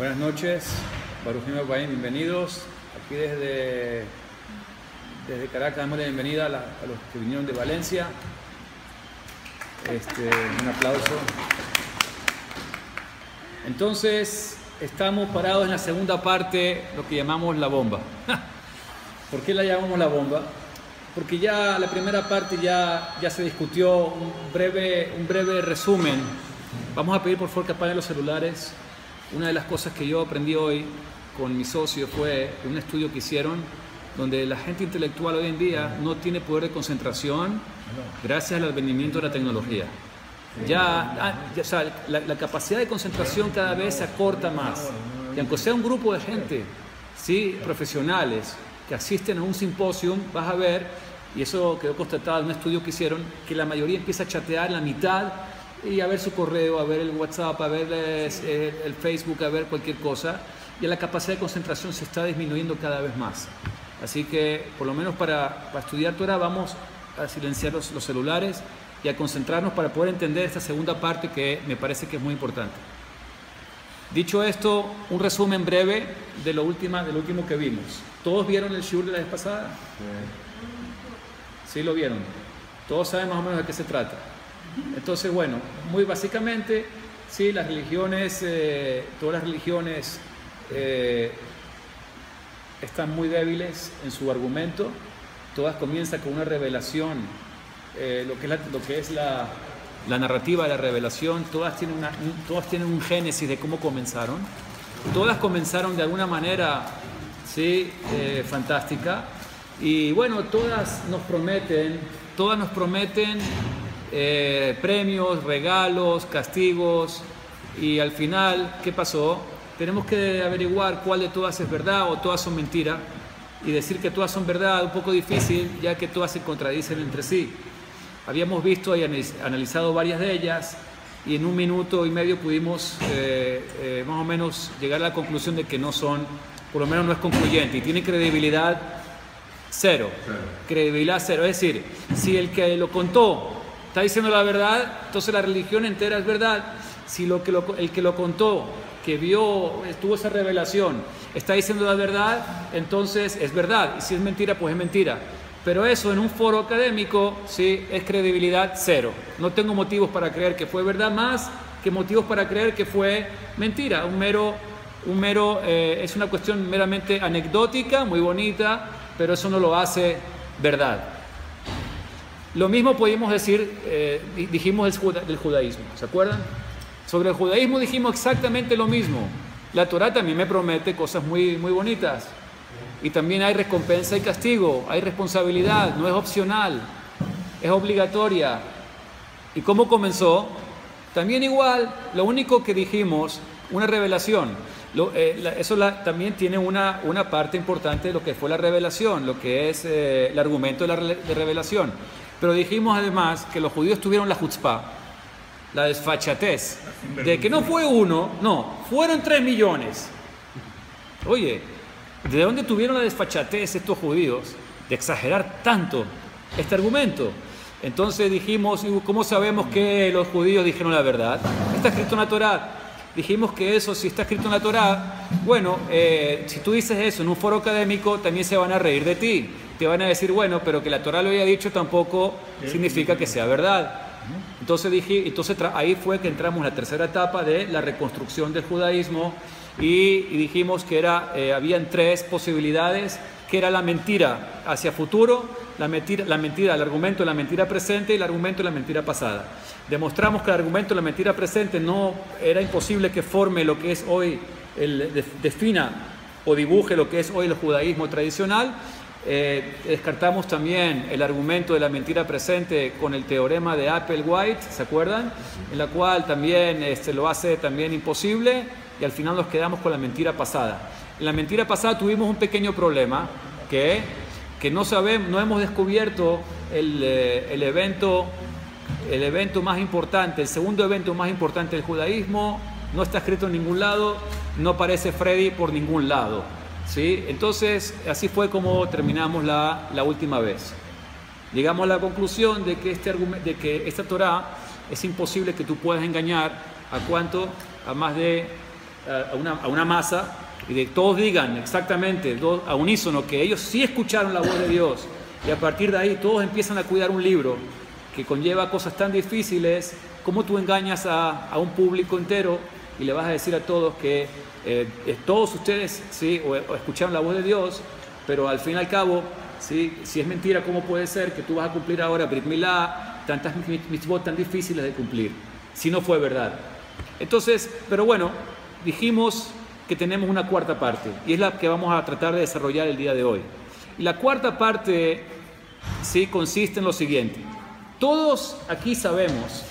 Buenas noches, Baruch Shem Abayim, bienvenidos. Aquí desde Caracas damos la bienvenida a los que vinieron de Valencia. Un aplauso. Entonces, estamos parados en la segunda parte, lo que llamamos la bomba. ¿Por qué la llamamos la bomba? Porque ya la primera parte ya se discutió, un breve resumen. Vamos a pedir por favor que apaguen los celulares. Una de las cosas que yo aprendí hoy con mi socio fue un estudio que hicieron donde la gente intelectual hoy en día no tiene poder de concentración gracias al advenimiento de la tecnología. O sea, la capacidad de concentración cada vez se acorta más. Y aunque sea un grupo de gente, ¿sí?, profesionales que asisten a un simposio, vas a ver, y eso quedó constatado en un estudio que hicieron, que la mayoría empieza a chatear la mitad y a ver su correo, a ver el WhatsApp, a ver el Facebook, a ver cualquier cosa, y la capacidad de concentración se está disminuyendo cada vez más. Así que, por lo menos para estudiar Torah, vamos a silenciar los celulares y a concentrarnos para poder entender esta segunda parte que me parece que es muy importante. Dicho esto, un resumen breve de lo último que vimos. ¿Todos vieron el shiur de la vez pasada? Sí lo vieron. Todos saben más o menos de qué se trata. Entonces, bueno, muy básicamente, sí, las religiones, todas las religiones están muy débiles en su argumento. Todas comienzan con una revelación, lo que es la narrativa de la revelación. Todas tienen un génesis de cómo comenzaron. Todas comenzaron de alguna manera, sí, fantástica. Y bueno, todas nos prometen premios, regalos, castigos, y al final, ¿qué pasó? Tenemos que averiguar cuál de todas es verdad o todas son mentira, y decir que todas son verdad es un poco difícil, ya que todas se contradicen entre sí. Habíamos visto y analizado varias de ellas, y en 1 minuto y medio pudimos más o menos llegar a la conclusión de que no son, por lo menos no es concluyente, y tiene credibilidad cero. Credibilidad cero. Es decir, si el que lo contó está diciendo la verdad, entonces la religión entera es verdad. Si el que lo contó, que tuvo esa revelación, está diciendo la verdad, entonces es verdad. Y si es mentira, pues es mentira. Pero eso en un foro académico, sí, es credibilidad cero. No tengo motivos para creer que fue verdad más que motivos para creer que fue mentira. Es una cuestión meramente anecdótica, muy bonita, pero eso no lo hace verdad. Lo mismo pudimos decir, dijimos del judaísmo, ¿se acuerdan? Sobre el judaísmo dijimos exactamente lo mismo. La Torá también me promete cosas muy, muy bonitas. Y también hay recompensa y castigo, hay responsabilidad, no es opcional, es obligatoria. ¿Y cómo comenzó? También igual, lo único que dijimos, una revelación. Eso también tiene una parte importante de lo que fue la revelación, lo que es el argumento de revelación. Pero dijimos además que los judíos tuvieron la chutzpah, la desfachatez, de que no fue uno, no, fueron 3 millones. Oye, ¿de dónde tuvieron la desfachatez estos judíos de exagerar tanto este argumento? Entonces dijimos, ¿cómo sabemos que los judíos dijeron la verdad? Está escrito en la Torá. Dijimos que eso, si está escrito en la Torá, bueno, si tú dices eso en un foro académico, también se van a reír de ti. Te van a decir, bueno, pero que la Torá lo haya dicho tampoco significa que sea verdad. Entonces ahí fue que entramos en la tercera etapa de la reconstrucción del judaísmo y dijimos que habían 3 posibilidades, que era la mentira hacia futuro, el argumento de la mentira presente y el argumento de la mentira pasada. Demostramos que el argumento de la mentira presente no era imposible que forme lo que es hoy, defina o dibuje lo que es hoy el judaísmo tradicional. Descartamos también el argumento de la mentira presente con el teorema de Applewhite, ¿se acuerdan? En la cual también lo hace también imposible, y al final nos quedamos con la mentira pasada. En la mentira pasada tuvimos un pequeño problema, que no hemos descubierto el evento más importante, el segundo evento más importante del judaísmo. No está escrito en ningún lado, no aparece Freddy por ningún lado, ¿sí? Entonces, así fue como terminamos la última vez. Llegamos a la conclusión de que esta Torá es imposible que tú puedas engañar a más de a una masa y de todos digan exactamente a unísono que ellos sí escucharon la voz de Dios, y a partir de ahí todos empiezan a cuidar un libro que conlleva cosas tan difíciles, ¿cómo tú engañas a un público entero y le vas a decir a todos que todos ustedes ¿sí? o escucharon la voz de Dios, pero al fin y al cabo, ¿sí? Si es mentira, ¿cómo puede ser que tú vas a cumplir ahora Brit Milá, tantas mitzvot tan difíciles de cumplir, si no fue verdad? Entonces, pero bueno, dijimos que tenemos una cuarta parte, y es la que vamos a tratar de desarrollar el día de hoy. Y la cuarta parte ¿sí? consiste en lo siguiente. Todos aquí sabemos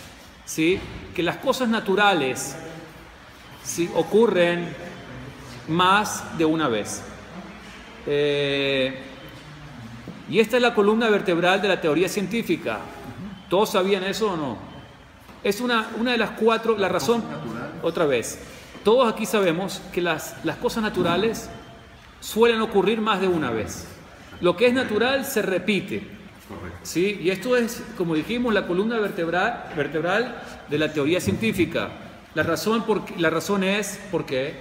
¿sí? que las cosas naturales ¿sí? ocurren más de una vez. Y esta es la columna vertebral de la teoría científica. ¿Todos sabían eso o no? Es una de las cuatro, la razón, otra vez. Todos aquí sabemos que las cosas naturales suelen ocurrir más de una vez. Lo que es natural se repite. ¿Sí? Y esto es, como dijimos, la columna vertebral de la teoría científica. La razón es, ¿por qué?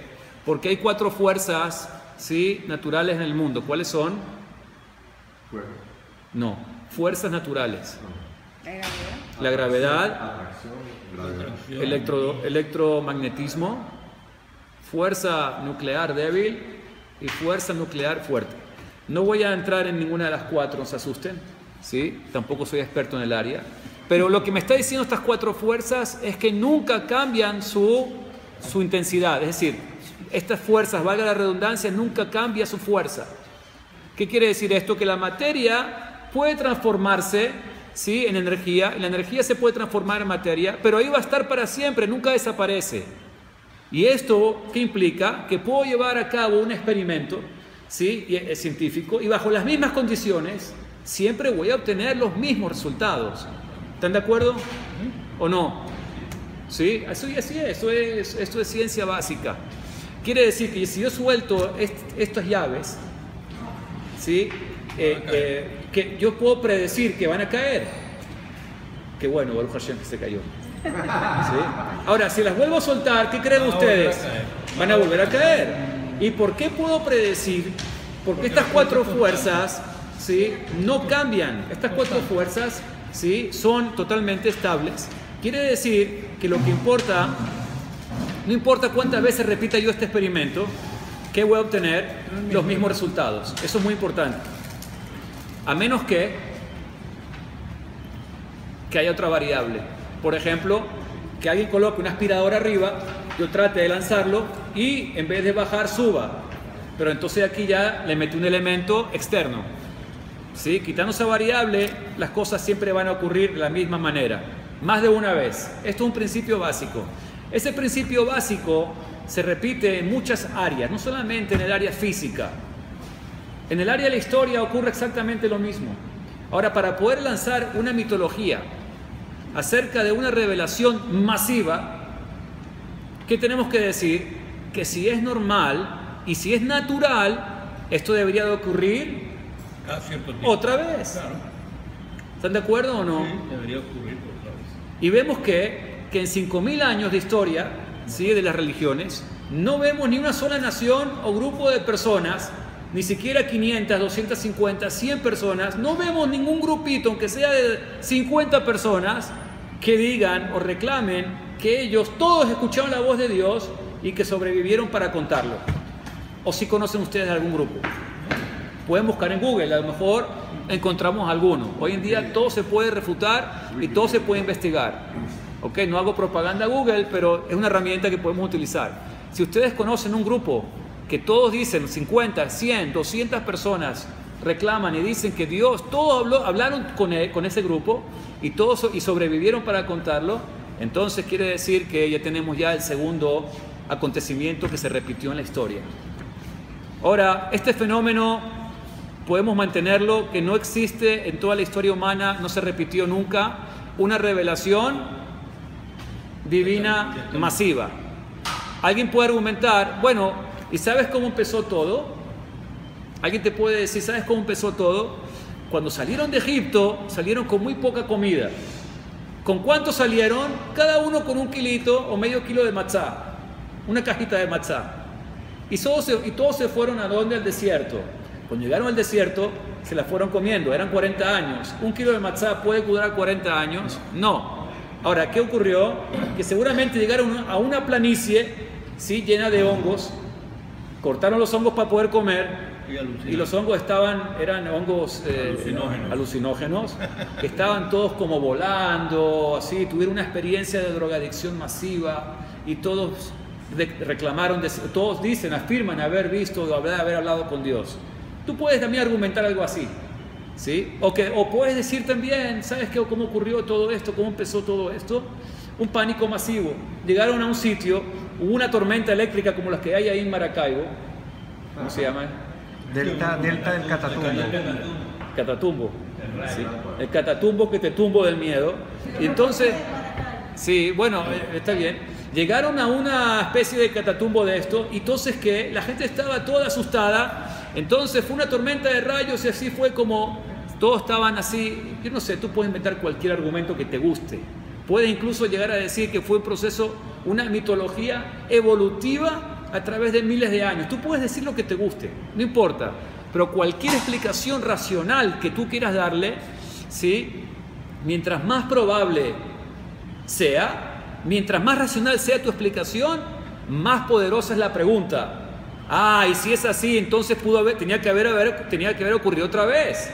Porque hay cuatro fuerzas ¿sí? naturales en el mundo. ¿Cuáles son? No, fuerzas naturales. La gravedad, electromagnetismo, fuerza nuclear débil y fuerza nuclear fuerte. No voy a entrar en ninguna de las cuatro, no se asusten, ¿sí? Tampoco soy experto en el área. Pero lo que me está diciendo estas cuatro fuerzas es que nunca cambian su intensidad. Es decir, estas fuerzas, valga la redundancia, nunca cambia su fuerza. ¿Qué quiere decir esto? Que la materia puede transformarse ¿sí? en energía, y la energía se puede transformar en materia, pero ahí va a estar para siempre, nunca desaparece. Y esto, ¿qué implica? Que puedo llevar a cabo un experimento ¿sí? científico, y bajo las mismas condiciones siempre voy a obtener los mismos resultados. ¿Están de acuerdo? ¿O no? ¿Sí? Así es, esto es ciencia básica. Quiere decir que si yo suelto estas llaves, ¿sí? Que yo puedo predecir que van a caer. Qué bueno, Baruch Hashem, que se cayó. ¿Sí? Ahora, si las vuelvo a soltar, ¿qué creen ustedes? Van a volver a caer. ¿Y por qué puedo predecir? Porque estas cuatro fuerzas ¿sí? no cambian. Estas cuatro fuerzas ¿sí? son totalmente estables. Quiere decir que lo que importa, no importa cuántas veces repita yo este experimento, que voy a obtener los mismos resultados. Eso es muy importante. A menos que haya otra variable. Por ejemplo, que alguien coloque un aspirador arriba, yo trate de lanzarlo y en vez de bajar suba. Pero entonces aquí ya le metí un elemento externo. ¿Sí? Quitando esa variable, las cosas siempre van a ocurrir de la misma manera. Más de una vez. Esto es un principio básico. Ese principio básico se repite en muchas áreas, no solamente en el área física. En el área de la historia ocurre exactamente lo mismo. Ahora, para poder lanzar una mitología acerca de una revelación masiva, ¿qué tenemos que decir? Que si es normal y si es natural, esto debería de ocurrir cada cierto tiempo. Otra vez. Claro. ¿Están de acuerdo o no? Sí, debería ocurrir otra vez. Y vemos que en 5.000 años de historia ¿sí? de las religiones, no vemos ni una sola nación o grupo de personas, ni siquiera 500, 250, 100 personas, no vemos ningún grupito, aunque sea de 50 personas, que digan o reclamen que ellos todos escucharon la voz de Dios y que sobrevivieron para contarlo. ¿O si conocen ustedes algún grupo? Pueden buscar en Google, a lo mejor encontramos alguno. Hoy en día todo se puede refutar y todo se puede investigar. ¿Ok? No hago propaganda a Google, pero es una herramienta que podemos utilizar. Si ustedes conocen un grupo que todos dicen 50, 100, 200 personas reclaman y dicen que Dios, todos hablaron con ese grupo y todos y sobrevivieron para contarlo, entonces quiere decir que ya tenemos ya el segundo acontecimiento que se repitió en la historia. Ahora, este fenómeno podemos mantenerlo, que no existe en toda la historia humana, no se repitió nunca una revelación divina masiva. Alguien puede argumentar, bueno, ¿y sabes cómo empezó todo? Alguien te puede decir, ¿sabes cómo empezó todo? Cuando salieron de Egipto, salieron con muy poca comida. ¿Con cuánto salieron? Cada uno con 1 kilito o medio kilo de matzá. una cajita de matzá. Y todos se fueron ¿a dónde? Al desierto. Cuando llegaron al desierto, se la fueron comiendo. Eran 40 años. ¿Un kilo de matzá puede durar 40 años? No. Ahora, ¿qué ocurrió? Que seguramente llegaron a una planicie, ¿sí?, llena de hongos. Cortaron los hongos para poder comer. Y los hongos eran hongos alucinógenos, que estaban todos como volando, así, tuvieron una experiencia de drogadicción masiva y todos reclamaron, todos dicen, afirman haber visto o haber hablado con Dios. Tú puedes también argumentar algo así, ¿sí? O puedes decir también, ¿sabes qué? ¿Cómo ocurrió todo esto? ¿Cómo empezó todo esto? Un pánico masivo. Llegaron a un sitio, hubo una tormenta eléctrica como las que hay ahí en Maracaibo. ¿Cómo se llama? Delta del Catatumbo. Catatumbo. Sí. El catatumbo que te tumbo del miedo. Y entonces, sí, bueno, está bien. Llegaron a una especie de catatumbo de esto, y entonces que la gente estaba toda asustada. Entonces fue una tormenta de rayos y así fue como todos estaban así. Yo no sé, tú puedes inventar cualquier argumento que te guste. Puedes incluso llegar a decir que fue un proceso, una mitología evolutiva a través de miles de años. Tú puedes decir lo que te guste, no importa, pero cualquier explicación racional que tú quieras darle, ¿sí?, mientras más probable sea, mientras más racional sea tu explicación, más poderosa es la pregunta. Ah, y si es así, entonces tenía que haber ocurrido otra vez.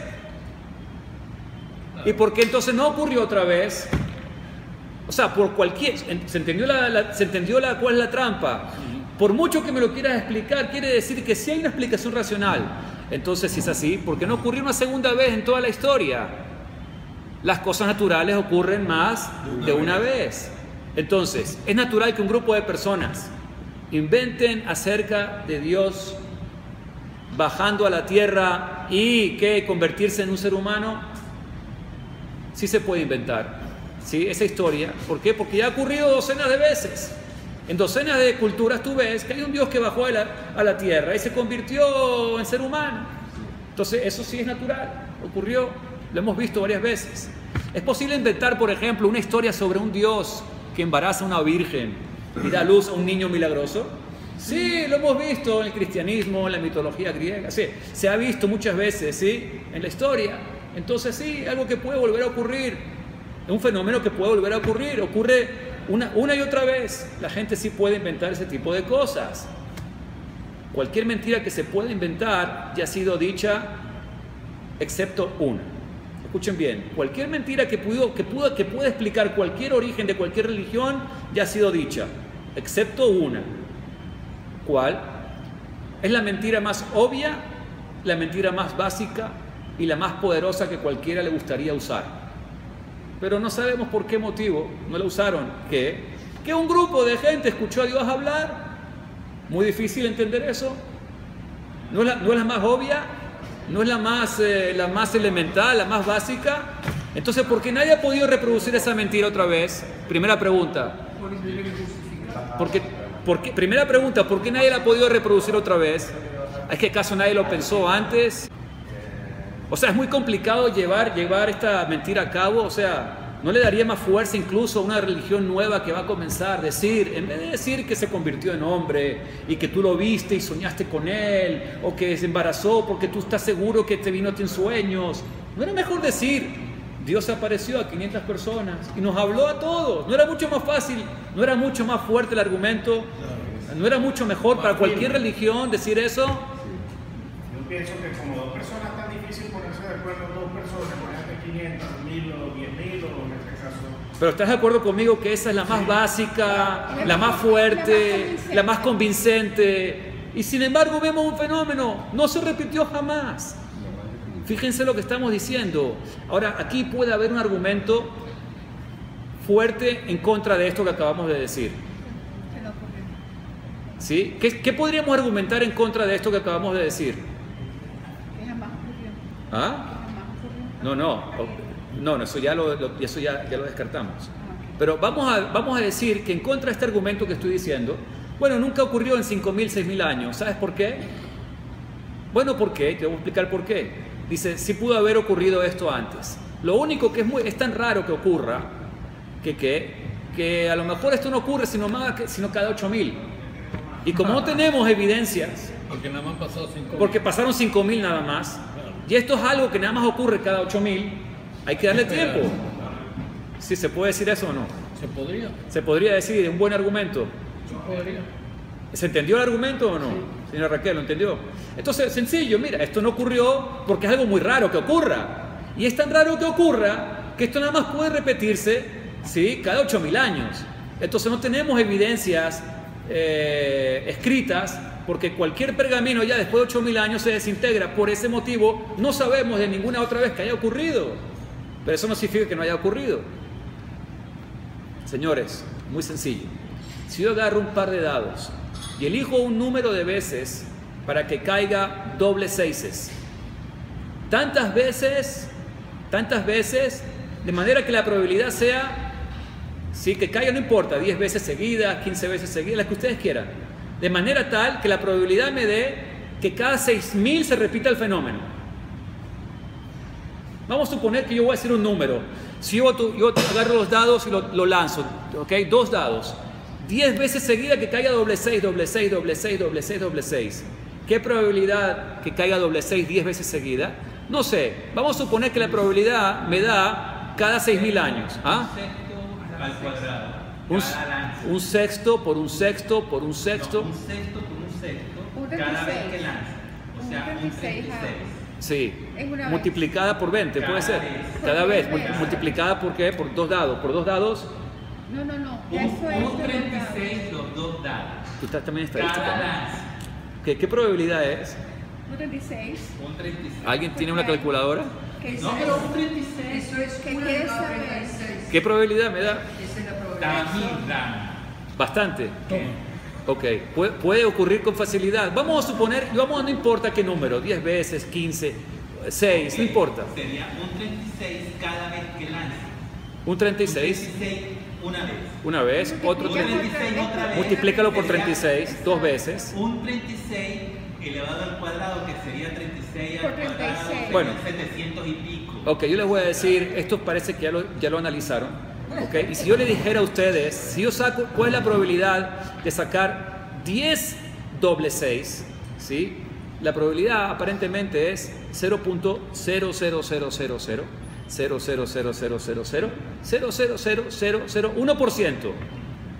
¿Y por qué entonces no ocurrió otra vez? O sea, ¿se entendió cuál es la trampa? Por mucho que me lo quieras explicar, quiere decir que sí hay una explicación racional. Entonces, si es así, ¿por qué no ocurrió una segunda vez en toda la historia? Las cosas naturales ocurren más de una vez. Entonces, es natural que un grupo de personas inventen acerca de Dios bajando a la tierra y que convertirse en un ser humano. Sí se puede inventar, ¿sí?, esa historia. ¿Por qué? Porque ya ha ocurrido docenas de veces. En docenas de culturas tú ves que hay un Dios que bajó a la tierra y se convirtió en ser humano. Entonces eso sí es natural, ocurrió, lo hemos visto varias veces. ¿Es posible inventar, por ejemplo, una historia sobre un Dios que embaraza a una virgen y da luz a un niño milagroso? Sí, lo hemos visto en el cristianismo, en la mitología griega, sí, se ha visto muchas veces, ¿sí?, en la historia. Entonces sí, algo que puede volver a ocurrir, un fenómeno que puede volver a ocurrir, ocurre una y otra vez. La gente sí puede inventar ese tipo de cosas. Cualquier mentira que se pueda inventar ya ha sido dicha, excepto una. Escuchen bien, cualquier mentira que pueda explicar cualquier origen de cualquier religión ya ha sido dicha, excepto una. ¿Cuál? Es la mentira más obvia, la mentira más básica y la más poderosa que cualquiera le gustaría usar. Pero no sabemos por qué motivo no la usaron. Que un grupo de gente escuchó a Dios hablar. Muy difícil entender eso. No es la más obvia, no es la más elemental, la más básica. Entonces, ¿por qué nadie ha podido reproducir esa mentira otra vez? Primera pregunta. Primera pregunta, ¿por qué nadie la ha podido reproducir otra vez? ¿Es que acaso nadie lo pensó antes? O sea, es muy complicado llevar esta mentira a cabo. O sea, ¿no le daría más fuerza incluso a una religión nueva que va a comenzar? En vez de decir que se convirtió en hombre y que tú lo viste y soñaste con él, o que se embarazó porque tú estás seguro que te vino a ti en sueños, ¿no era mejor decir, Dios apareció a 500 personas y nos habló a todos? ¿No era mucho más fácil? ¿No era mucho más fuerte el argumento? ¿No era mucho mejor para cualquier religión decir eso? Yo pienso que como dos personas es tan difícil ponerse de acuerdo, dos personas, ponerte 500, 1000 o 10.000 o en este caso. Pero ¿estás de acuerdo conmigo que esa es la más básica, la más fuerte, la más convincente? Y sin embargo vemos un fenómeno, no se repitió jamás. Fíjense lo que estamos diciendo. Ahora, aquí puede haber un argumento fuerte en contra de esto que acabamos de decir. ¿Sí? ¿Qué podríamos argumentar en contra de esto que acabamos de decir? ¿Ah? No, eso ya lo descartamos. Pero vamos a decir que en contra de este argumento que estoy diciendo, bueno, nunca ocurrió en 5.000, 6.000 años. ¿Sabes por qué? Bueno, ¿por qué? Te voy a explicar por qué. Dice, sí pudo haber ocurrido esto antes. Lo único que es tan raro que ocurra, que a lo mejor esto no ocurre sino cada 8.000. Y como no tenemos evidencias, Porque nada más han pasado 5. porque pasaron 5.000 nada más, y esto es algo que nada más ocurre cada 8.000, hay que darle tiempo. ¿Sí se puede decir eso o no? ¿Se podría? Se podría decir, un buen argumento. Se podría. ¿Se entendió el argumento o no? Señora Raquel, ¿lo entendió? Entonces, sencillo, mira, esto no ocurrió porque es algo muy raro que ocurra. Y es tan raro que ocurra que esto nada más puede repetirse, ¿sí?, cada 8.000 años. Entonces no tenemos evidencias escritas, porque cualquier pergamino ya después de 8.000 años se desintegra. Por ese motivo no sabemos de ninguna otra vez que haya ocurrido. Pero eso no significa que no haya ocurrido. Señores, muy sencillo. Si yo agarro un par de dados y elijo un número de veces para que caiga doble seises, tantas veces, de manera que la probabilidad sea, sí, que caiga, no importa, 10 veces seguidas, 15 veces seguidas, las que ustedes quieran, de manera tal que la probabilidad me dé que cada 6.000 se repita el fenómeno. Vamos a suponer que yo voy a decir un número. Si yo agarro los dados y lo lanzo, ¿ok? 2 dados. 10 veces seguida que caiga doble 6, doble 6, doble 6, doble 6, doble 6. ¿Qué probabilidad que caiga doble 6 10 veces seguida? No sé. Vamos a suponer que la probabilidad me da cada 6.000 años. ¿Ah? Al cuadrado. Un sexto por un sexto por un sexto. No, un sexto por un sexto Un cada 36. vez que lanza. O sea, un 36. Sí. Es una vez. Multiplicada por 20, puede ser. Cada vez. Cada vez. Por 10 Multiplicada por qué? Por 2 dados. Por 2 dados. No. Eso es Un 36 los dos dados. Tú estás también en Cada estadística. lanza. ¿Qué probabilidad es? Un 36. Un 36. ¿Alguien tiene una calculadora? ¿Qué No, pero un 36. Eso es ¿Qué 1 quieres elevado a saber? 36. ¿Qué probabilidad me da? Esa es la probabilidad. Tamil dan. Bastante. Ok, puede ocurrir con facilidad. Vamos a suponer, no importa qué número, 10 veces, 15, 6, no importa. Sería un 36 cada vez que lanza. Un 36, 36 una vez. una vez, otro Un 36, 36 otra vez. multiplícalo por Sería 36, 2 veces. Un 36 elevado al cuadrado, que sería 36 Por al cuadrado, 36. Bueno. 700 y pico. Ok, yo les voy a decir, esto parece que ya lo analizaron. Ok, y si yo le dijera a ustedes, si yo saco, ¿cuál es la probabilidad de sacar 10 doble 6? ¿Sí? La probabilidad aparentemente es 0.00000000000000001%.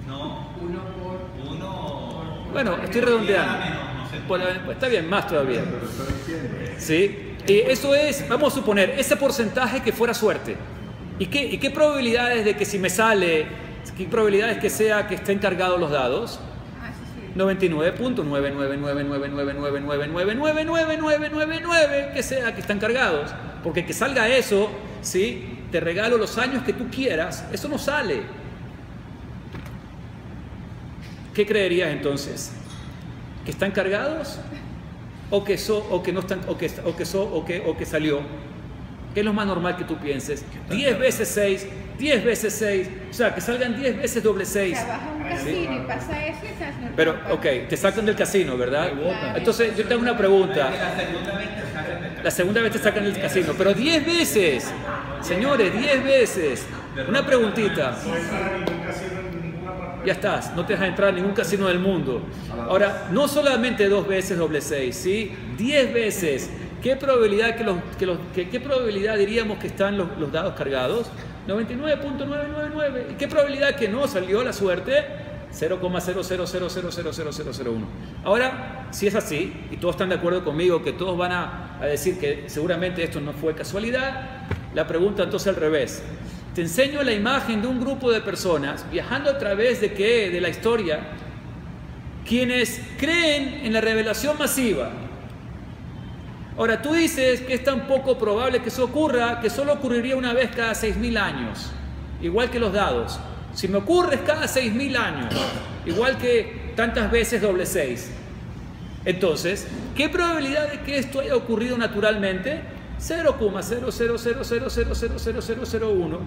No, 1 por 1. Bueno, estoy redondeando. Pues está bien, más todavía. ¿Sí? Y eso es, vamos a suponer, ese porcentaje que fuera suerte. ¿Y qué probabilidades de que si me sale, qué probabilidades que sea que estén cargados los dados? Ah, sí. 99.9999999999999 que sea que están cargados. Porque que salga eso, ¿sí? Te regalo los años que tú quieras, eso no sale. ¿Qué creerías entonces? ¿Que están cargados? ¿O que no están, o que salió? ¿Qué es lo más normal que tú pienses? 10 veces 6, 10 veces 6, o sea, que salgan 10 veces doble 6. O sea, vas a un casino y pasa eso y estás en el Pero, campo. ok, te sacan del casino, ¿verdad? Claro. Entonces, yo tengo una pregunta. La segunda vez te sacan del La segunda vez te sacan del casino, pero 10 veces. Señores, 10 veces. Una preguntita. No entra en ningún casino en ninguna parte. Ya estás, no te dejas entrar a ningún casino del mundo. Ahora, no solamente 2 veces doble 6, ¿sí? 10 veces. ¿Qué probabilidad, qué probabilidad diríamos que están los dados cargados? 99.999. ¿Y qué probabilidad que no salió la suerte? 0,000000001. Ahora, si es así, y todos están de acuerdo conmigo que todos van a decir que seguramente esto no fue casualidad, la pregunta entonces al revés. Te enseño la imagen de un grupo de personas viajando a través de ¿qué? De la historia, quienes creen en la revelación masiva. Ahora, tú dices que es tan poco probable que eso ocurra, que solo ocurriría una vez cada 6.000 años, igual que los dados. Si me ocurre es cada 6.000 años, igual que tantas veces doble 6. Entonces, ¿qué probabilidad de que esto haya ocurrido naturalmente? 0,00000000001.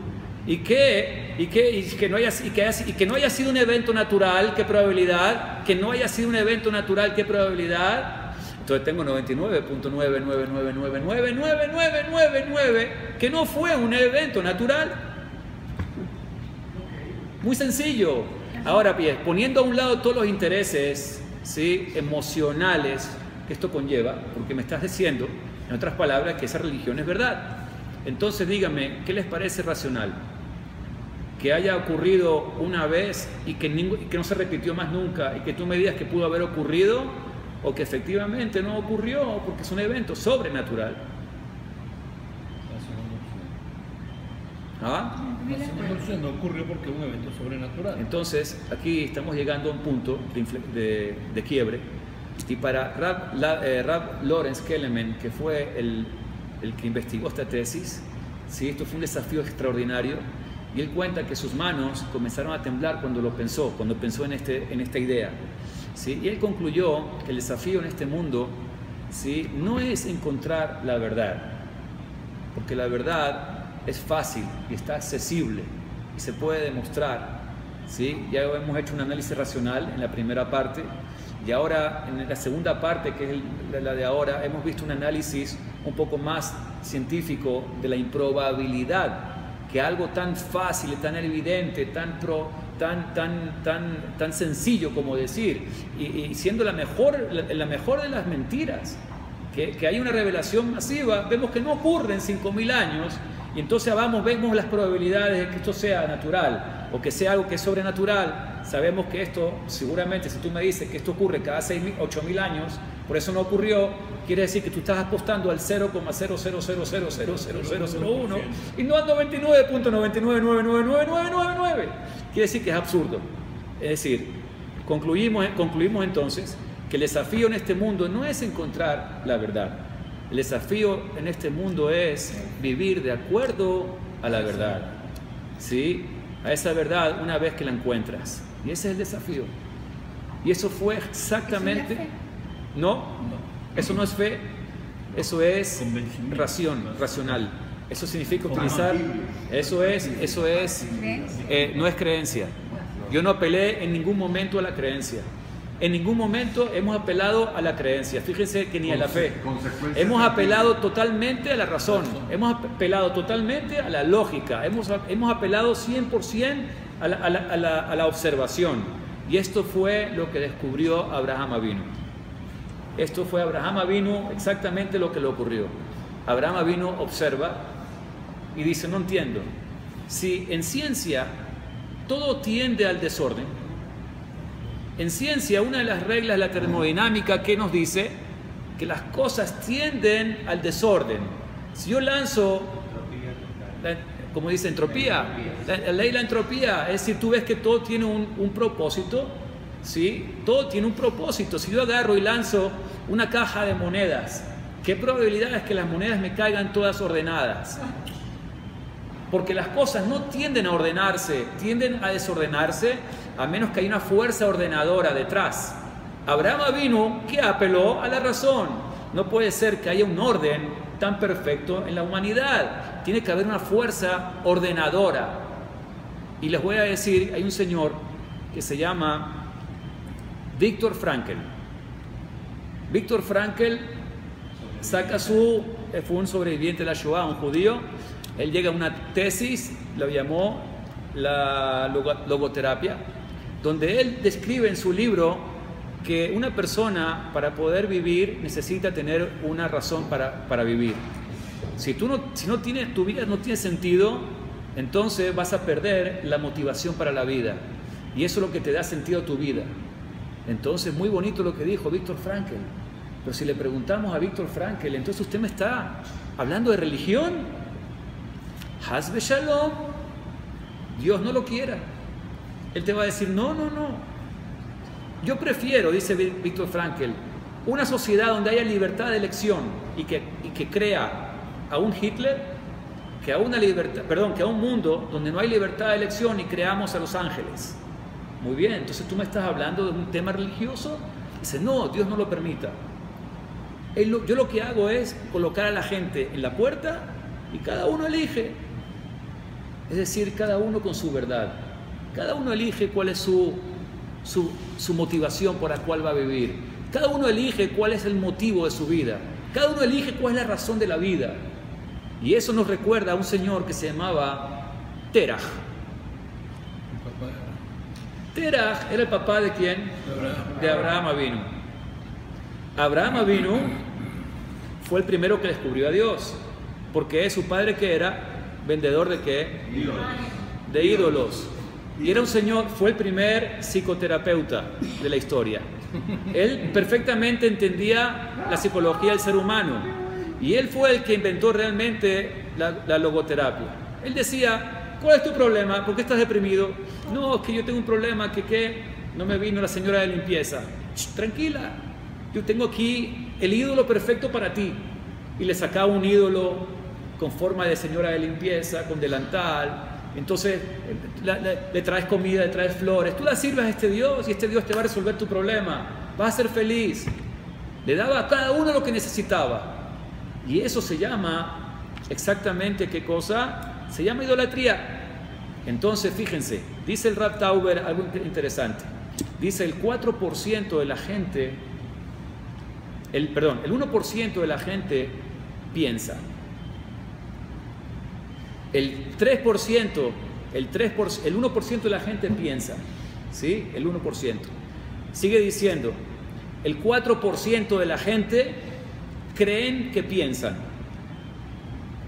Y que no haya sido un evento natural, ¿qué probabilidad? Que no haya sido un evento natural, ¿qué probabilidad? Entonces tengo 99.999999999 que no fue un evento natural. Muy sencillo. Ahora bien, poniendo a un lado todos los intereses, ¿sí?, emocionales que esto conlleva, porque me estás diciendo, en otras palabras, que esa religión es verdad. Entonces dígame, ¿qué les parece racional? Que haya ocurrido una vez y que no se repitió más nunca, y que tú me digas que pudo haber ocurrido, o que efectivamente no ocurrió porque es un evento sobrenatural. ¿Ah? La segunda opción no ocurrió porque es un evento sobrenatural. Entonces, aquí estamos llegando a un punto de quiebre. Y para Rav Lawrence Kelemen, que fue el que investigó esta tesis, ¿sí?, esto fue un desafío extraordinario. Y él cuenta que sus manos comenzaron a temblar cuando pensó en esta idea. ¿Sí? Y él concluyó que el desafío en este mundo, ¿sí?, no es encontrar la verdad, porque la verdad es fácil y está accesible y se puede demostrar. ¿Sí? Ya hemos hecho un análisis racional en la primera parte, y ahora en la segunda parte, que es la de ahora, hemos visto un análisis un poco más científico de la improbabilidad que algo tan fácil, tan evidente, tan sencillo como decir, y siendo la mejor de las mentiras, que hay una revelación masiva, vemos que no ocurre en 5.000 años, y entonces vemos las probabilidades de que esto sea natural o que sea algo que es sobrenatural. Sabemos que esto, seguramente, si tú me dices que esto ocurre cada 8.000 años, por eso no ocurrió, quiere decir que tú estás apostando al 0,000000001 y no al 99.9999999. Quiere decir que es absurdo. Es decir, concluimos entonces que el desafío en este mundo no es encontrar la verdad. El desafío en este mundo es vivir de acuerdo a la verdad, ¿sí?, a esa verdad una vez que la encuentras. Y ese es el desafío. Y eso fue exactamente... No, eso no es fe, eso es racional. Eso significa utilizar... Eso no es creencia. Yo no apelé en ningún momento a la creencia. En ningún momento hemos apelado a la creencia. Fíjense que ni a la fe. Hemos apelado totalmente a la razón. Hemos apelado totalmente a la lógica. Hemos apelado 100% a la observación. Y esto fue lo que descubrió Abraham Avinu. Esto fue Abraham Avinu exactamente lo que le ocurrió. Abraham Avinu observa y dice, no entiendo. Si en ciencia todo tiende al desorden, en ciencia, una de las reglas de la termodinámica que nos dice que las cosas tienden al desorden. Si yo lanzo, como dice entropía, la ley de la entropía, es decir, tú ves que todo tiene un propósito, ¿sí? Todo tiene un propósito. Si yo agarro y lanzo una caja de monedas, ¿qué probabilidad es que las monedas me caigan todas ordenadas? Porque las cosas no tienden a ordenarse, tienden a desordenarse, a menos que haya una fuerza ordenadora detrás. Abraham Avinu, que apeló a la razón. No puede ser que haya un orden tan perfecto en la humanidad. Tiene que haber una fuerza ordenadora. Y les voy a decir, hay un señor que se llama Viktor Frankl. Viktor Frankl fue un sobreviviente de la Shoah, un judío. Él llega a una tesis, lo llamó la logoterapia, donde él describe en su libro que una persona para poder vivir necesita tener una razón para vivir. Si tu vida no tiene sentido, entonces vas a perder la motivación para la vida. Y eso es lo que te da sentido a tu vida. Entonces, muy bonito lo que dijo Viktor Frankl. Pero si le preguntamos a Viktor Frankl, entonces usted me está hablando de religión. Haz be shalom. Dios no lo quiera. Él te va a decir, no. Yo prefiero, dice Viktor Frankl, una sociedad donde haya libertad de elección y que crea a un Hitler, que a un mundo donde no hay libertad de elección y creamos a los ángeles. Muy bien, entonces tú me estás hablando de un tema religioso. Dice, no, Dios no lo permita. Yo lo que hago es colocar a la gente en la puerta y cada uno elige. Es decir, cada uno con su verdad. Cada uno elige cuál es su motivación por la cual va a vivir. Cada uno elige cuál es el motivo de su vida. Cada uno elige cuál es la razón de la vida. Y eso nos recuerda a un señor que se llamaba Terach. Terach era el papá de ¿quién? De Abraham Avinu. Abraham Avinu fue el primero que descubrió a Dios, porque su padre que era vendedor de ¿qué? De ídolos. Y era un señor, fue el primer psicoterapeuta de la historia. Él perfectamente entendía la psicología del ser humano y él fue el que inventó realmente la logoterapia. Él decía, ¿cuál es tu problema? ¿Por qué estás deprimido? No, es que yo tengo un problema, que no me vino la señora de limpieza. Tranquila, yo tengo aquí el ídolo perfecto para ti. Y le sacaba un ídolo con forma de señora de limpieza, con delantal. Entonces le traes comida, le traes flores, tú la sirves a este Dios y este Dios te va a resolver tu problema, vas a ser feliz. Le daba a cada uno lo que necesitaba. Y eso se llama exactamente ¿qué cosa? Se llama idolatría. Entonces fíjense, dice el Rav Tauber algo interesante. Dice el 4% de la gente, el 1% de la gente piensa. El 1% de la gente piensa, ¿sí? El 1%. Sigue diciendo, el 4% de la gente creen que piensan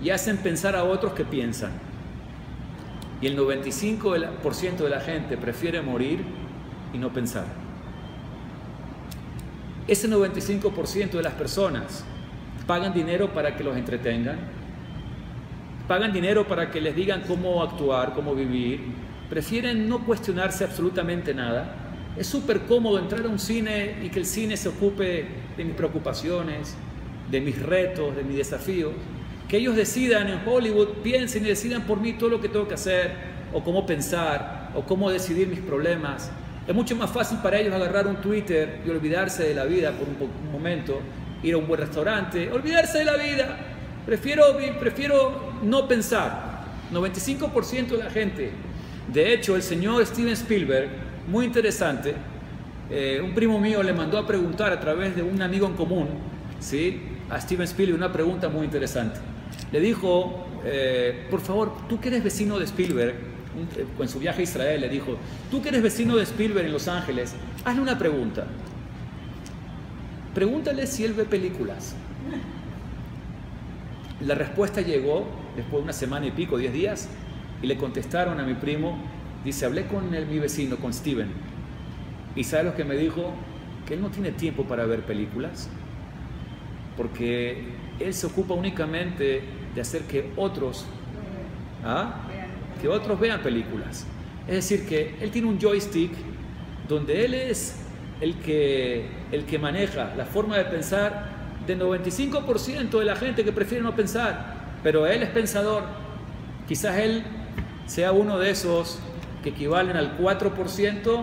y hacen pensar a otros que piensan. Y el 95% de la gente prefiere morir y no pensar. Ese 95% de las personas pagan dinero para que los entretengan, pagan dinero para que les digan cómo actuar, cómo vivir, prefieren no cuestionarse absolutamente nada. Es súper cómodo entrar a un cine y que el cine se ocupe de mis preocupaciones, de mis retos, de mis desafíos. Que ellos decidan en Hollywood, piensen y decidan por mí todo lo que tengo que hacer, o cómo pensar, o cómo decidir mis problemas. Es mucho más fácil para ellos agarrar un Twitter y olvidarse de la vida por un momento, ir a un buen restaurante, olvidarse de la vida. Prefiero no pensar. 95% de la gente. De hecho, el señor Steven Spielberg, muy interesante, un primo mío le mandó a preguntar a través de un amigo en común, ¿sí? A Steven Spielberg una pregunta muy interesante. Le dijo, por favor, tú que eres vecino de Spielberg, en su viaje a Israel le dijo, tú que eres vecino de Spielberg en Los Ángeles, hazle una pregunta. Pregúntale si él ve películas. La respuesta llegó después de una semana y pico, 10 días, y le contestaron a mi primo, dice, hablé con mi vecino, con Steven, y ¿sabe lo que me dijo? Que él no tiene tiempo para ver películas, porque él se ocupa únicamente de hacer que otros vean películas. Es decir, que él tiene un joystick donde él es el que maneja la forma de pensar del 95% de la gente que prefiere no pensar, pero él es pensador. Quizás él sea uno de esos que equivalen al 4%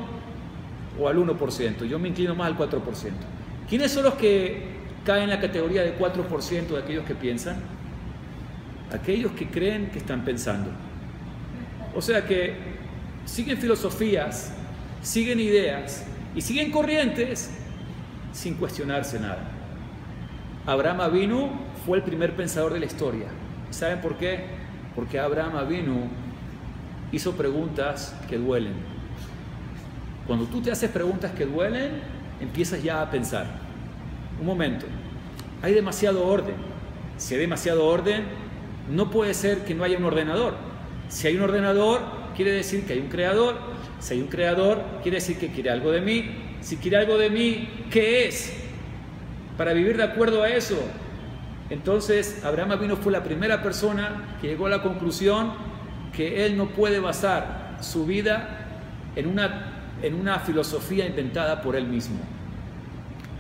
o al 1%. Yo me inclino más al 4%. ¿Quiénes son los que caen en la categoría de 4% de aquellos que piensan? Aquellos que creen que están pensando. O sea que siguen filosofías, siguen ideas y siguen corrientes sin cuestionarse nada. Abraham Avinu fue el primer pensador de la historia. ¿Saben por qué? Porque Abraham Avinu hizo preguntas que duelen. Cuando tú te haces preguntas que duelen, empiezas ya a pensar. Un momento, hay demasiado orden. Si hay demasiado orden, no puede ser que no haya un ordenador. Si hay un ordenador, quiere decir que hay un creador. Si hay un creador, quiere decir que quiere algo de mí. Si quiere algo de mí, ¿qué es? Para vivir de acuerdo a eso. Entonces, Abraham Avinu fue la primera persona que llegó a la conclusión que él no puede basar su vida en una filosofía inventada por él mismo.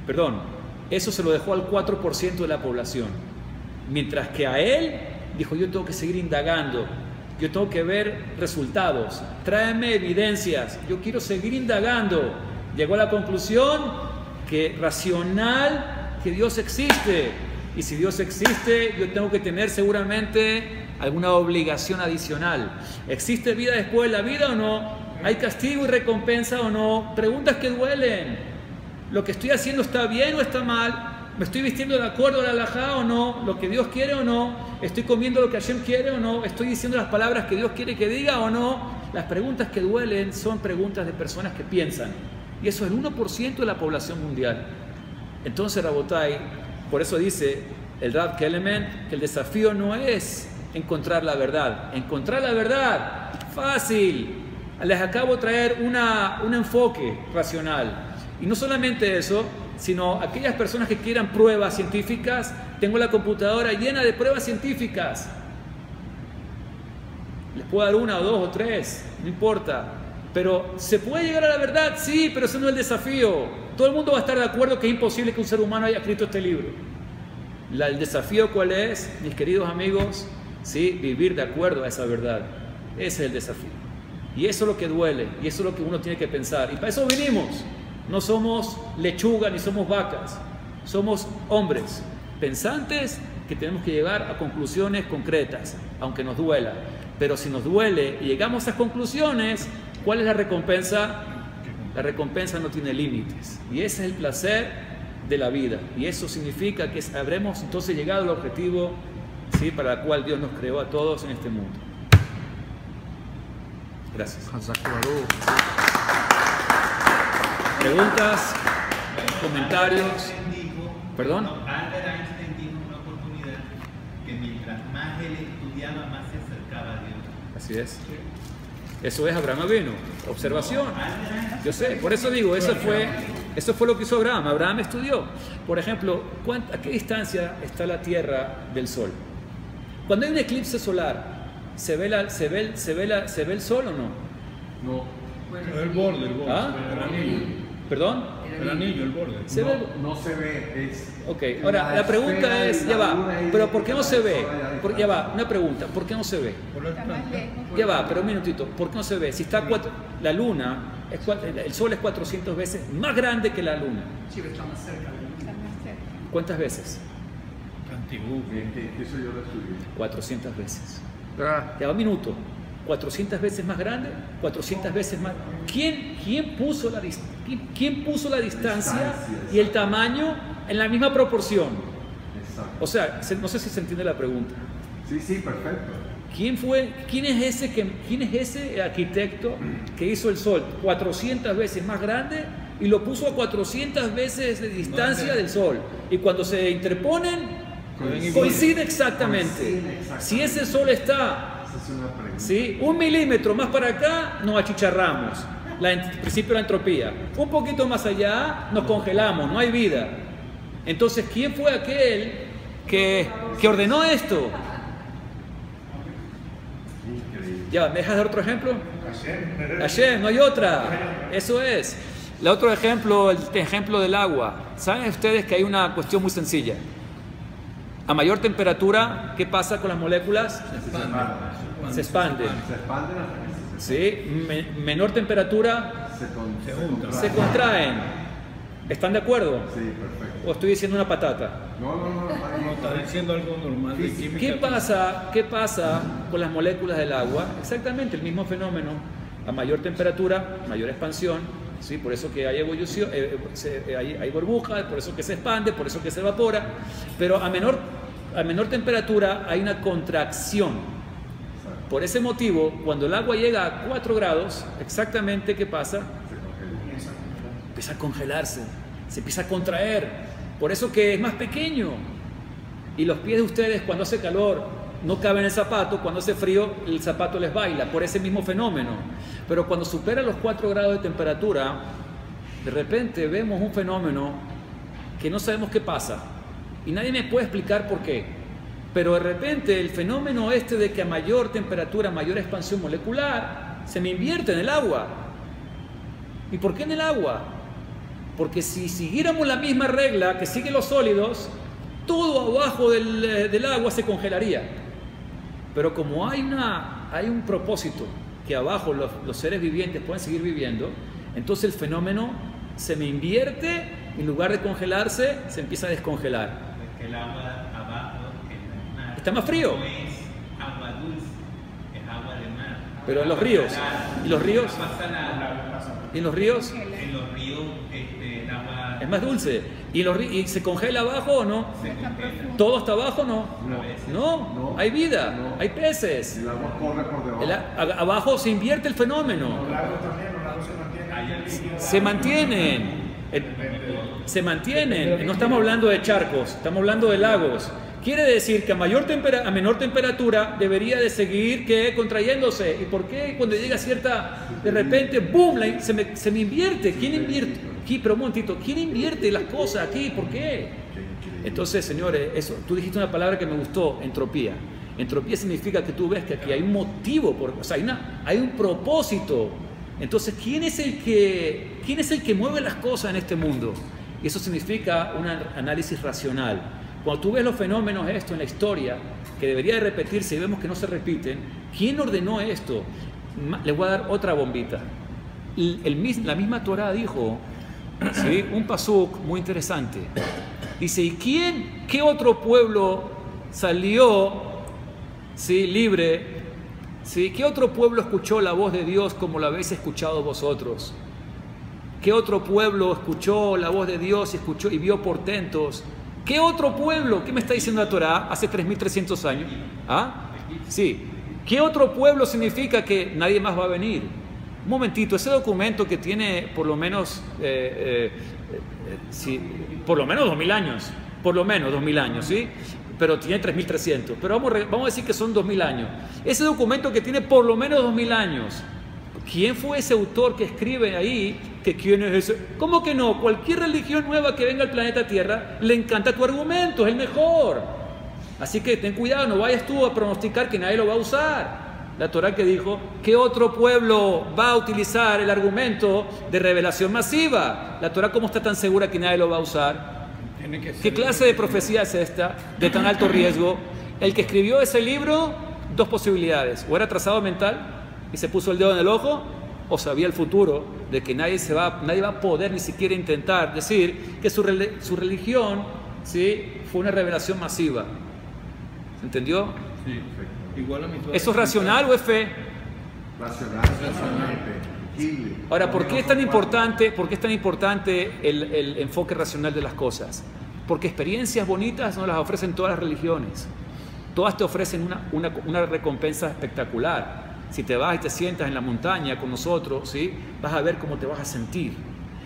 Perdón, eso se lo dejó al 4% de la población. Mientras que a él dijo, yo tengo que seguir indagando, yo tengo que ver resultados, tráeme evidencias, yo quiero seguir indagando. Llegó a la conclusión que racional, que Dios existe, y si Dios existe, yo tengo que tener seguramente alguna obligación adicional. ¿Existe vida después de la vida o no? ¿Hay castigo y recompensa o no? Preguntas que duelen. ¿Lo que estoy haciendo está bien o está mal? ¿Me estoy vistiendo de acuerdo a la halajá o no? ¿Lo que Dios quiere o no? ¿Estoy comiendo lo que Hashem quiere o no? ¿Estoy diciendo las palabras que Dios quiere que diga o no? las preguntas que duelen son preguntas de personas que piensan. Y eso es el 1% de la población mundial. Entonces, Rabotai, por eso dice el Rav Kelemen que el desafío no es encontrar la verdad. Encontrar la verdad, fácil. Les acabo de traer un enfoque racional. Y no solamente eso, sino aquellas personas que quieran pruebas científicas, tengo la computadora llena de pruebas científicas. Les puedo dar 1 o 2 o 3, no importa. Pero ¿se puede llegar a la verdad? Sí, pero ese no es el desafío. Todo el mundo va a estar de acuerdo que es imposible que un ser humano haya escrito este libro. El desafío, ¿cuál es, mis queridos amigos? ¿Sí? Vivir de acuerdo a esa verdad. Ese es el desafío. Y eso es lo que duele, y eso es lo que uno tiene que pensar. Y para eso vinimos. No somos lechuga ni somos vacas. Somos hombres pensantes que tenemos que llegar a conclusiones concretas, aunque nos duela. Pero si nos duele y llegamos a esas conclusiones, ¿cuál es la recompensa? La recompensa no tiene límites. Y ese es el placer de la vida. Y eso significa que habremos entonces llegado al objetivo, ¿sí?, para el cual Dios nos creó a todos en este mundo. Gracias. ¿Preguntas? ¿Comentarios? ¿Perdón? Albert Einstein dijo en una oportunidad que mientras más él estudiaba, más se acercaba a Dios. Así es. Eso es Abraham Avinu. Observación. Yo sé, por eso digo, eso fue lo que hizo Abraham. Abraham estudió. Por ejemplo, ¿a qué distancia está la Tierra del Sol? Cuando hay un eclipse solar, ¿se ve el Sol o no? No. El borde. ¿Ah? El anillo. ¿Perdón? El anillo, el borde. ¿Se ve? No se ve. Ok, ahora la pregunta es, ya va, pero ¿por qué no se ve? Ya va, una pregunta, ¿por qué no se ve? Está más lejos. Ya va, pero un minutito, ¿por qué no se ve? Si está la luna, el Sol es 400 veces más grande que la luna. Sí, pero está más cerca. Está más cerca. ¿Cuántas veces? Antiguo. Eso yo lo estudié. 400 veces. Ya va, un minuto. 400 veces más grande, 400 veces más. ¿Quién puso la distancia y el tamaño en la misma proporción? Exacto. O sea, no sé si se entiende la pregunta. Sí, perfecto. ¿Quién es ese arquitecto que hizo el Sol 400 veces más grande y lo puso a 400 veces de distancia del Sol? Y cuando se interponen, coincide exactamente. Si ese Sol está, ¿sí?, 1 milímetro más para acá, nos achicharramos. El principio de la entropía. Un poquito más allá, nos congelamos, no hay vida. Entonces, ¿quién fue aquel que ordenó esto? Ya, ¿me dejas dar otro ejemplo? Hashem, no hay otra. Eso es. El otro ejemplo, el ejemplo del agua. ¿Saben ustedes que hay una cuestión muy sencilla? A mayor temperatura, ¿qué pasa con las moléculas? Se expanden. ¿Sí? Menor temperatura, se contraen. ¿Están de acuerdo? Sí, perfecto. ¿O estoy diciendo una patata? No, está diciendo algo normal de química. ¿Qué pasa con las moléculas del agua? Exactamente el mismo fenómeno. A mayor temperatura, mayor expansión. ¿Sí? Por eso que hay evolución, hay burbujas, por eso que se expande, por eso que se evapora. Pero a menor temperatura hay una contracción. Por ese motivo, cuando el agua llega a 4 grados, exactamente ¿qué pasa? Empieza a congelarse, se empieza a contraer. Por eso que es más pequeño. Y los pies de ustedes, cuando hace calor, no caben en el zapato. Cuando hace frío, el zapato les baila, por ese mismo fenómeno. Pero cuando supera los 4 grados de temperatura, de repente vemos un fenómeno que no sabemos qué pasa. Y nadie me puede explicar por qué. Pero de repente el fenómeno de que a mayor temperatura, mayor expansión molecular, se me invierte en el agua. ¿Y por qué en el agua? Porque si siguiéramos la misma regla que siguen los sólidos, todo abajo del agua se congelaría. Pero como hay un propósito que abajo los seres vivientes pueden seguir viviendo, entonces el fenómeno se me invierte, en lugar de congelarse, se empieza a descongelar. El agua abajo en el mar Está más frío. no es agua dulce, es agua de mar. Pero en los ríos. ¿Y los ríos? No pasa nada. ¿Y en los ríos? En los ríos el agua Es más dulce. ¿Y se congela abajo o no? Está profundo. ¿Todo está abajo o no? No. No, hay vida, No. hay peces. El agua corre por debajo. Abajo se invierte el fenómeno. Los lagos también, los lagos se mantienen. Se mantienen. No estamos hablando de charcos, estamos hablando de lagos. Quiere decir que a menor temperatura debería de seguir contrayéndose. ¿Y por qué cuando llega cierta, de repente, boom, se me invierte? ¿Quién invierte? Aquí, pero un momentito, ¿quién invierte las cosas aquí? ¿Por qué? Entonces, señores, tú dijiste una palabra que me gustó, entropía. Entropía significa que tú ves que aquí hay un motivo, o sea, hay un propósito. Entonces, ¿quién es el que mueve las cosas en este mundo? Y eso significa un análisis racional. Cuando tú ves los fenómenos esto en la historia, que debería de repetirse y vemos que no se repiten, ¿quién ordenó esto? Les voy a dar otra bombita. La misma Torah dijo, ¿sí? Un pasuk muy interesante. Dice, ¿y qué otro pueblo salió, ¿sí? Libre? ¿Sí? ¿Qué otro pueblo escuchó la voz de Dios como la habéis escuchado vosotros? ¿Qué otro pueblo escuchó la voz de Dios y vio portentos? ¿Qué otro pueblo? ¿Qué me está diciendo la Torah hace 3.300 años? ¿Ah? Sí. ¿Qué otro pueblo significa que nadie más va a venir? Un momentito, ese documento que tiene por lo menos, por lo menos 2.000 años, por lo menos 2.000 años, ¿sí? Pero tiene 3.300, pero vamos a decir que son 2.000 años. Ese documento que tiene por lo menos 2.000 años, ¿quién fue ese autor que escribe ahí? ¿Quién es ese? ¿Cómo que no? Cualquier religión nueva que venga al planeta Tierra le encanta tu argumento, es el mejor. Así que ten cuidado, no vayas tú a pronosticar que nadie lo va a usar. La Torah que dijo, ¿qué otro pueblo va a utilizar el argumento de revelación masiva? La Torah, ¿cómo está tan segura que nadie lo va a usar? ¿Qué clase de profecía es esta de tan alto riesgo? El que escribió ese libro, dos posibilidades: o era atrasado mental y se puso el dedo en el ojo, o sabía el futuro de que nadie va a poder ni siquiera intentar decir que su religión, ¿sí?, fue una revelación masiva. ¿Se entendió? Sí, igual a mi ¿Eso es racional o es fe? Racional. Ahora, ¿por qué es tan importante el enfoque racional de las cosas? Porque experiencias bonitas no las ofrecen todas las religiones. Todas te ofrecen una recompensa espectacular. Si te vas y te sientas en la montaña con nosotros, ¿sí?, vas a ver cómo te vas a sentir.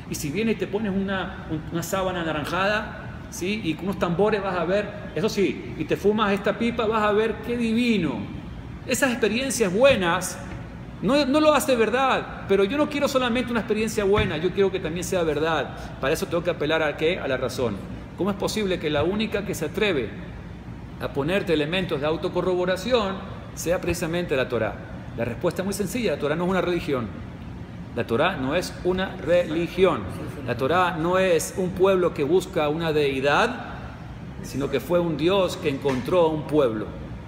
Y si vienes y te pones una sábana anaranjada, ¿sí?, y con unos tambores, vas a ver, eso sí, y te fumas esta pipa, vas a ver qué divino. Esas experiencias buenas no lo hace verdad, pero yo no quiero solamente una experiencia buena, yo quiero que también sea verdad. Para eso tengo que apelar ¿a qué? A la razón. ¿Cómo es posible que la única que se atreve a ponerte elementos de autocorroboración sea precisamente la Torah? La respuesta es muy sencilla: la Torah no es una religión. La Torah no es una religión. La Torah no es un pueblo que busca una deidad, sino que fue un Dios que encontró a un pueblo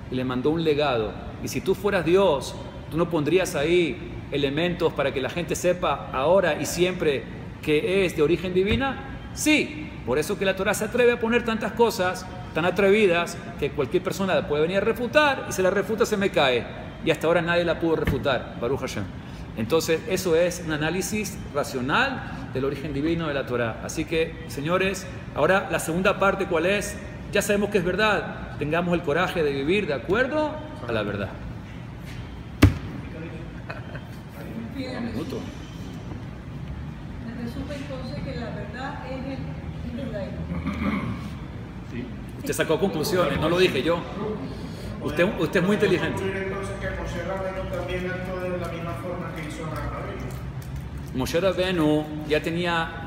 y le mandó un legado. Y si tú fueras Dios, ¿tú no pondrías ahí elementos para que la gente sepa ahora y siempre que es de origen divina? Sí, por eso que la Torah se atreve a poner tantas cosas tan atrevidas que cualquier persona la puede venir a refutar, y si la refuta se me cae. Y hasta ahora nadie la pudo refutar, Baruch Hashem. Entonces, eso es un análisis racional del origen divino de la Torah. Así que, señores, ahora la segunda parte, ¿cuál es? Ya sabemos que es verdad. Tengamos el coraje de vivir de acuerdo a la verdad. Un minuto. Resulta entonces que la verdad es el judaísmo. Usted sacó conclusiones, no lo dije yo. Usted es muy inteligente. Entonces que Moshe Rabbeinu también actuó de la misma forma que hizo Abraham.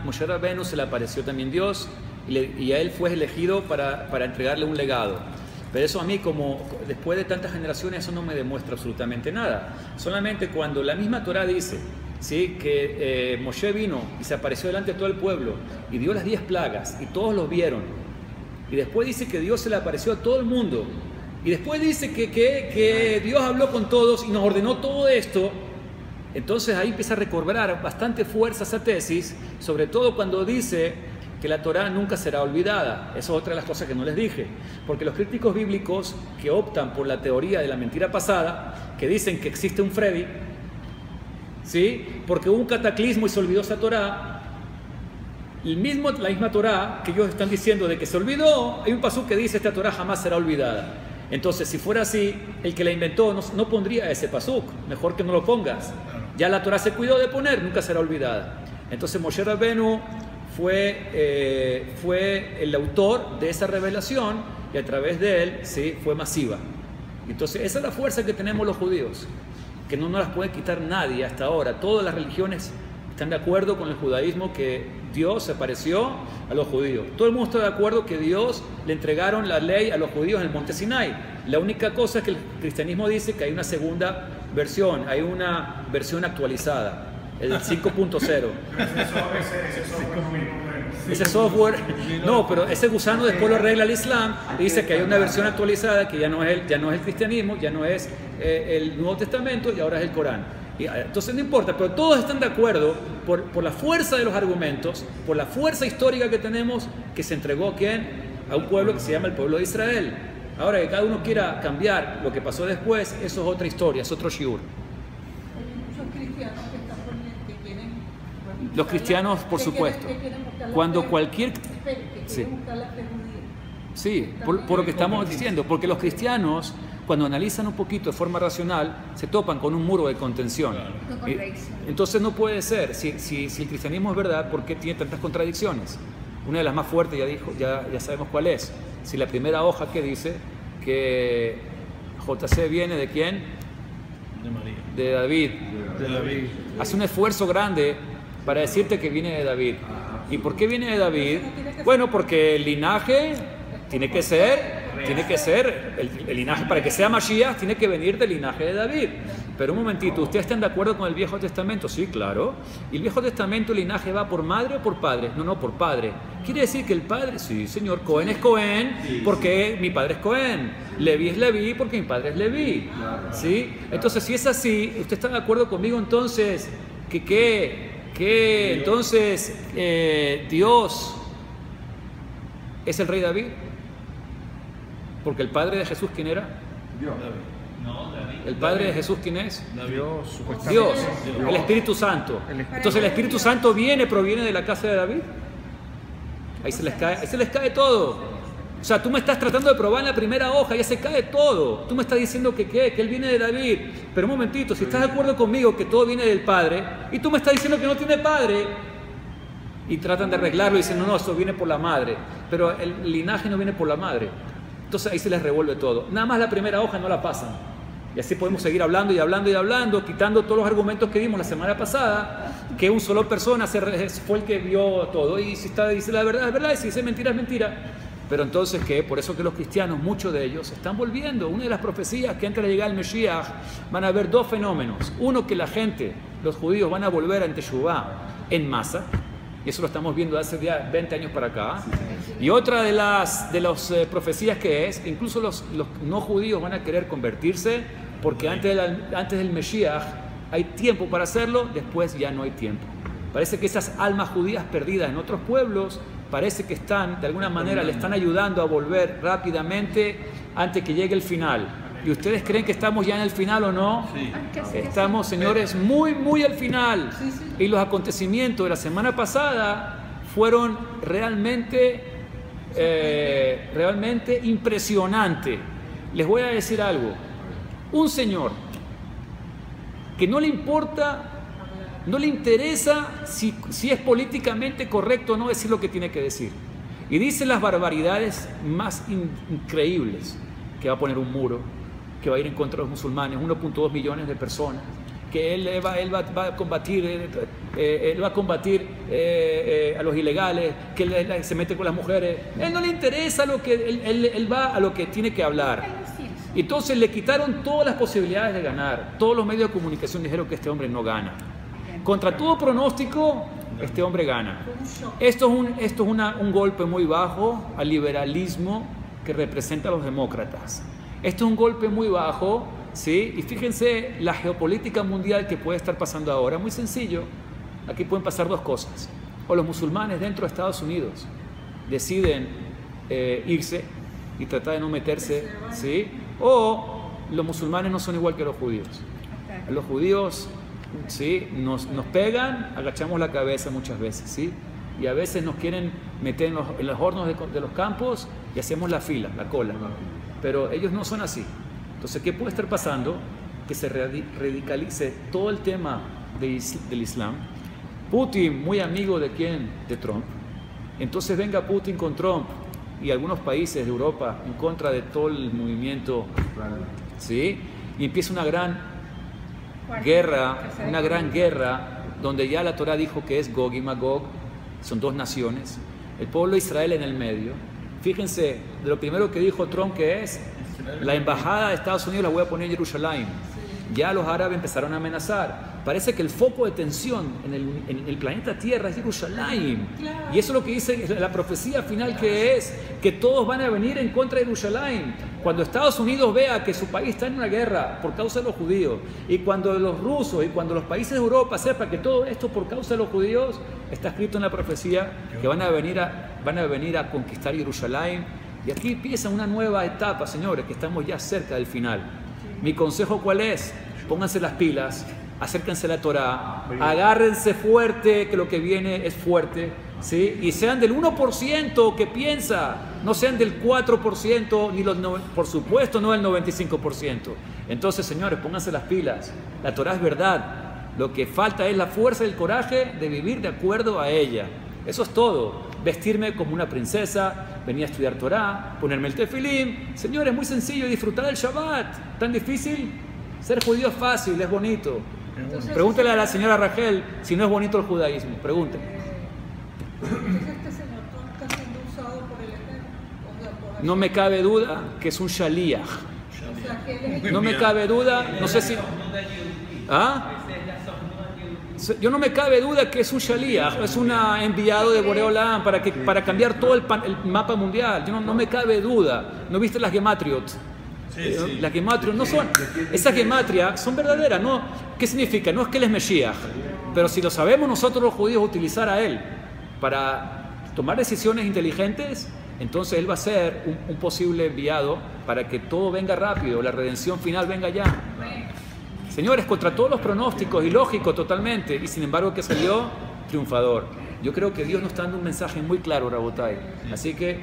Moshe Rabbeinu se le apareció también Dios y a él fue elegido para entregarle un legado. Pero eso a mí, como después de tantas generaciones, eso no me demuestra absolutamente nada. Solamente cuando la misma Torah dice, ¿sí?, que Moshe vino y se apareció delante de todo el pueblo y dio las 10 plagas y todos los vieron. Y después dice que Dios se le apareció a todo el mundo. Y después dice que Dios habló con todos y nos ordenó todo esto. Entonces ahí empieza a recobrar bastante fuerza esa tesis, sobre todo cuando dice que la Torah nunca será olvidada. Eso es otra de las cosas que no les dije. Porque los críticos bíblicos que optan por la teoría de la mentira pasada, que dicen que existe un Freddy, ¿sí?, porque hubo un cataclismo y se olvidó esa Torah, la misma Torá que ellos están diciendo de que se olvidó, hay un pasuk que dice esta Torá jamás será olvidada. Entonces, si fuera así, el que la inventó no pondría ese pasuk, mejor que no lo pongas. Ya la Torá se cuidó de poner, nunca será olvidada. Entonces Moshe Rabbenu fue el autor de esa revelación y a través de él, ¿sí?, fue masiva. Entonces esa es la fuerza que tenemos los judíos, que no nos las puede quitar nadie hasta ahora. Todas las religiones están de acuerdo con el judaísmo que Dios se apareció a los judíos. Todo el mundo está de acuerdo que Dios le entregaron la ley a los judíos en el monte Sinai. La única cosa es que el cristianismo dice que hay una segunda versión, hay una versión actualizada, el 5.0. Ese software, no, pero ese gusano después lo arregla el Islam y dice que hay una versión actualizada que ya no es el cristianismo, ya no es el Nuevo Testamento y ahora es el Corán. Entonces no importa, pero todos están de acuerdo por la fuerza de los argumentos, por la fuerza histórica que tenemos, que se entregó a un pueblo que se llama el pueblo de Israel. Ahora que cada uno quiera cambiar lo que pasó después, eso es otra historia, es otro shiur. Muchos cristianos que están poniendo, que quieren... Los cristianos, por supuesto. Cuando cualquier... Que quieren buscar la fe judía. Sí, por lo que estamos diciendo, porque los cristianos, cuando analizan un poquito de forma racional, se topan con un muro de contención. Entonces no puede ser, si el cristianismo es verdad, ¿por qué tiene tantas contradicciones? Una de las más fuertes ya sabemos cuál es. Si la primera hoja que dice que JC viene de ¿quién? De María. De David. De David. Hace un esfuerzo grande para decirte que viene de David. ¿Y por qué viene de David? Bueno, porque el linaje tiene que ser el linaje, para que sea Mashiach, tiene que venir del linaje de David. Pero un momentito, ¿ustedes están de acuerdo con el Viejo Testamento? Sí, claro. ¿Y el Viejo Testamento, el linaje va por madre o por padre? No, por padre. ¿Quiere decir que el padre? Sí, señor, Cohen es Cohen porque mi padre es Cohen. Leví es Leví porque mi padre es Leví. ¿Sí? Entonces, si es así, ¿usted está de acuerdo conmigo entonces que entonces Dios es el rey David? Porque el padre de Jesús, ¿quién era? Dios. No, David. ¿El padre de Jesús quién es? Dios, supuestamente. Dios, el Espíritu Santo. Entonces el Espíritu Santo proviene de la casa de David. Ahí se les cae todo. O sea, tú me estás tratando de probar en la primera hoja, ya se cae todo. Tú me estás diciendo que él viene de David. Pero un momentito, si estás de acuerdo conmigo que todo viene del Padre, y tú me estás diciendo que no tiene padre, y tratan de arreglarlo y dicen, no, eso viene por la madre. Pero el linaje no viene por la madre. Entonces ahí se les revuelve todo. Nada más la primera hoja no la pasan. Y así podemos seguir hablando y hablando y hablando, quitando todos los argumentos que dimos la semana pasada, que un solo persona fue el que vio todo. Y si dice la verdad, es verdad, y si dice mentira, es mentira. Pero entonces, ¿qué? Por eso que los cristianos, muchos de ellos, se están volviendo. Una de las profecías que antes de llegar el Mesías, van a haber dos fenómenos. Uno, que la gente, los judíos, van a volver a Teshuvá en masa. Y eso lo estamos viendo hace ya 20 años para acá. Y otra de las profecías que es, incluso los no judíos van a querer convertirse, porque antes del Mesías hay tiempo para hacerlo, después ya no hay tiempo. Parece que esas almas judías perdidas en otros pueblos, parece que están, de alguna manera, le están ayudando a volver rápidamente antes que llegue el final. ¿Y ustedes creen que estamos ya en el final o no? Sí. Estamos, señores, muy, muy al final. Y los acontecimientos de la semana pasada fueron realmente impresionantes. Les voy a decir algo. Un señor que no le interesa si es políticamente correcto o no decir lo que tiene que decir. Y dice las barbaridades más increíbles, que va a poner un muro, que va a ir en contra de los musulmanes, 1.2 millones de personas, que él va a combatir a los ilegales, que él se mete con las mujeres. Él no le interesa él va a lo que tiene que hablar. Entonces le quitaron todas las posibilidades de ganar. Todos los medios de comunicación dijeron que este hombre no gana. Contra todo pronóstico, este hombre gana. Esto es un golpe muy bajo al liberalismo que representa a los demócratas. Esto es un golpe muy bajo, ¿sí? Y fíjense la geopolítica mundial que puede estar pasando ahora. Muy sencillo. Aquí pueden pasar dos cosas. O los musulmanes dentro de Estados Unidos deciden irse y tratar de no meterse, ¿sí? O los musulmanes no son igual que los judíos. Los judíos, ¿sí? nos pegan, agachamos la cabeza muchas veces, ¿sí? y a veces nos quieren meter en los hornos de los campos y hacemos la fila, la cola. Pero ellos no son así. Entonces, ¿qué puede estar pasando? Que se radicalice todo el tema del Islam. Putin, muy amigo de quién? De Trump. Entonces venga Putin con Trump y algunos países de Europa en contra de todo el movimiento, ¿sí? Y empieza una gran guerra, donde ya la Torah dijo que es Gog y Magog, son dos naciones, el pueblo de Israel en el medio. Fíjense, de lo primero que dijo Trump, que es la embajada de Estados Unidos la voy a poner en Jerusalén. Ya los árabes empezaron a amenazar. Parece que el foco de tensión en el planeta Tierra es Jerusalén. Y eso es lo que dice la profecía final, que es que todos van a venir en contra de Jerusalén. Cuando Estados Unidos vea que su país está en una guerra por causa de los judíos, y cuando los rusos y cuando los países de Europa sepan que todo esto por causa de los judíos, está escrito en la profecía que van a venir a conquistar Jerusalén. Y aquí empieza una nueva etapa, señores, que estamos ya cerca del final. Mi consejo, ¿cuál es? Pónganse las pilas, acérquense a la Torah, agárrense fuerte, que lo que viene es fuerte, ¿sí? Y sean del 1% que piensa, no sean del 4%, ni por supuesto no del 95%. Entonces, señores, pónganse las pilas. La Torah es verdad. Lo que falta es la fuerza y el coraje de vivir de acuerdo a ella. Eso es todo. Vestirme como una princesa, venir a estudiar Torah, ponerme el tefilín. Señores, muy sencillo, disfrutar del Shabbat. ¿Tan difícil? Ser judío es fácil, es bonito. Entonces, Pregúntele a la señora Rachel si no es bonito el judaísmo. Pregúntele. Entonces este señor Trump está siendo usado por el Eterno. O sea, por No me cabe duda que es un shaliach. O sea, que él es el No me cabe duda, no sé si... ¿Ah? Yo no me cabe duda que es un shaliach, es un enviado de Boreolam para cambiar todo el mapa mundial. Yo no me cabe duda. ¿No viste las gematriot? Las gematriot no son... Esas gematrias son verdaderas, ¿no? ¿Qué significa? No es que él es Mesías, pero si lo sabemos nosotros los judíos utilizar a él para tomar decisiones inteligentes, entonces él va a ser un posible enviado para que todo venga rápido, la redención final venga ya. Señores, contra todos los pronósticos, ilógico totalmente, y sin embargo que salió triunfador. Yo creo que Dios nos está dando un mensaje muy claro, Rabotai. Así que,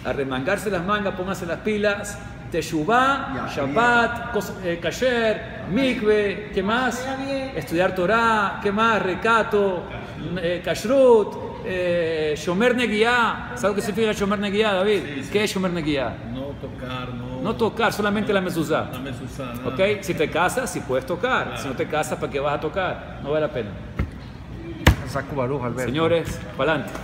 a remangarse las mangas, pónganse las pilas, Teshuvah, Shabbat, Kasher, Mikve, ¿qué más? Estudiar Torah, ¿qué más? Recato, Kashrut, Shomer Negiah. ¿Sabes qué significa Shomer Negiah, David? ¿Qué es Shomer Negiah? No tocar, solamente la mezuzá. ¿Ok? Si te casas, sí puedes tocar. Si no te casas, ¿para qué vas a tocar? No vale la pena. Saco Baruch, Alberto. Señores, para adelante.